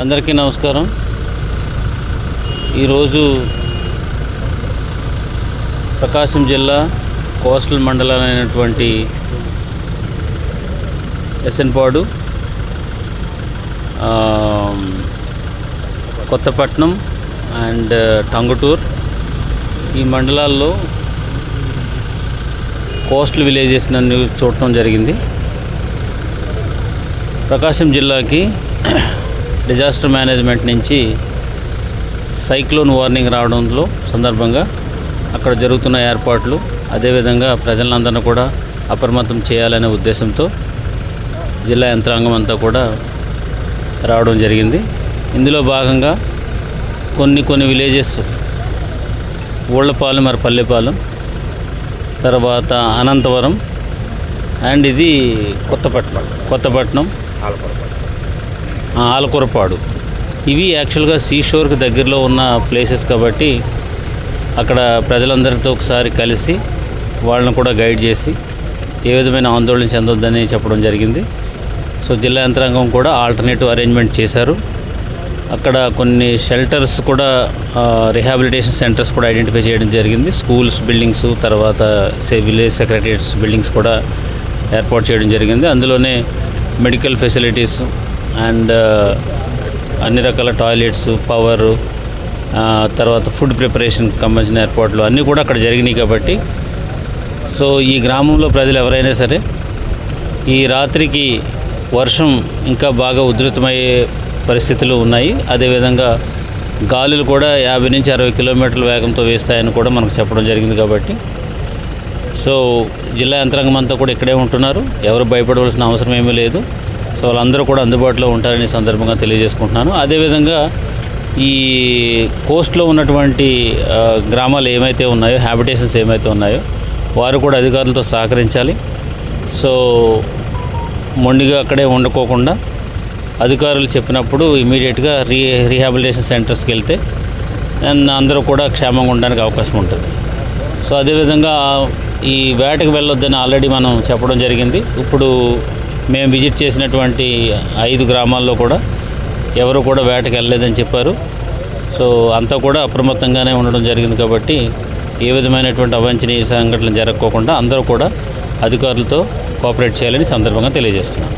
అందరికీ నమస్కారం। ఈరోజు ప్రకాశం జిల్లా కోస్టల్ మండలమైనటువంటి ఎస్ఎన్పాడు, కొత్తపట్నం అండ్ టంగుటూర్ ఈ మండలాల్లో కోస్టల్ విలేజెస్ నన్ను చూడటం జరిగింది। ప్రకాశం జిల్లాకి డిజాస్టర్ మేనేజ్మెంట్ నుంచి సైక్లోన్ వార్నింగ్ రావడంలో సందర్భంగా అక్కడ జరుగుతున్న ఏర్పాట్లు, అదేవిధంగా ప్రజలందరినీ కూడా అప్రమత్తం చేయాలనే ఉద్దేశంతో జిల్లా యంత్రాంగం అంతా కూడా రావడం జరిగింది। ఇందులో భాగంగా కొన్ని విలేజెస్ ఊళ్ళపాలెం మరి పల్లెపాలెం, తర్వాత అనంతవరం అండ్ ఇది కొత్తపట్నం ఆలకూరపాడు, ఇవి యాక్చువల్గా సీషోర్కి దగ్గరలో ఉన్న ప్లేసెస్ కాబట్టి అక్కడ ప్రజలందరితో ఒకసారి కలిసి వాళ్ళని కూడా గైడ్ చేసి ఏ విధమైన ఆందోళన చెందొద్దని చెప్పడం జరిగింది। సో జిల్లా యంత్రాంగం కూడా ఆల్టర్నేటివ్ అరేంజ్మెంట్ చేశారు। అక్కడ కొన్ని షెల్టర్స్ కూడా, రిహాబిలిటేషన్ సెంటర్స్ కూడా ఐడెంటిఫై చేయడం జరిగింది। స్కూల్స్ బిల్డింగ్స్, తర్వాత విలేజ్ సెక్రటరియట్స్ బిల్డింగ్స్ కూడా ఏర్పాటు చేయడం జరిగింది। అందులోనే మెడికల్ ఫెసిలిటీస్ అండ్ అన్ని రకాల టాయిలెట్స్, పవర్, తర్వాత ఫుడ్ ప్రిపరేషన్కి సంబంధించిన ఏర్పాట్లు అన్నీ కూడా అక్కడ జరిగినాయి కాబట్టి సో ఈ గ్రామంలో ప్రజలు ఎవరైనా సరే ఈ రాత్రికి వర్షం ఇంకా బాగా ఉధృతమయ్యే పరిస్థితులు ఉన్నాయి। అదేవిధంగా గాలులు కూడా 50 నుంచి 60 కిలోమీటర్ల వేగంతో వేస్తాయని కూడా మనకు చెప్పడం జరిగింది కాబట్టి సో జిల్లా యంత్రాంగం అంతా కూడా ఇక్కడే ఉంటున్నారు, ఎవరు భయపడవలసిన అవసరం ఏమీ లేదు। సో వాళ్ళందరూ కూడా అందుబాటులో ఉంటారని సందర్భంగా తెలియజేసుకుంటున్నాను। అదేవిధంగా ఈ కోస్ట్లో ఉన్నటువంటి గ్రామాలు ఏమైతే ఉన్నాయో, హ్యాబిటేషన్స్ ఏమైతే ఉన్నాయో వారు కూడా అధికారులతో సహకరించాలి। సో మొండిగా అక్కడే ఉండకోకుండా అధికారులు చెప్పినప్పుడు ఇమీడియట్గా రీహాబిలిటేషన్ సెంటర్స్కి వెళ్తే అందరూ కూడా క్షేమంగా ఉండడానికి అవకాశం ఉంటుంది। సో అదేవిధంగా ఈ వేటకు వెళ్ళొద్దని ఆల్రెడీ మనం చెప్పడం జరిగింది। ఇప్పుడు మేము విజిట్ చేసినటువంటి 5 గ్రామాల్లో కూడా ఎవరు కూడా వేటకు వెళ్ళలేదని చెప్పారు। సో అంతా కూడా అప్రమత్తంగానే ఉండడం జరిగింది కాబట్టి ఏ విధమైనటువంటి అవాంఛనీయ సంఘటనలు జరగకోకుండా అందరూ కూడా అధికారులతో కోఆపరేట్ చేయాలని సందర్భంగా తెలియజేస్తున్నాను।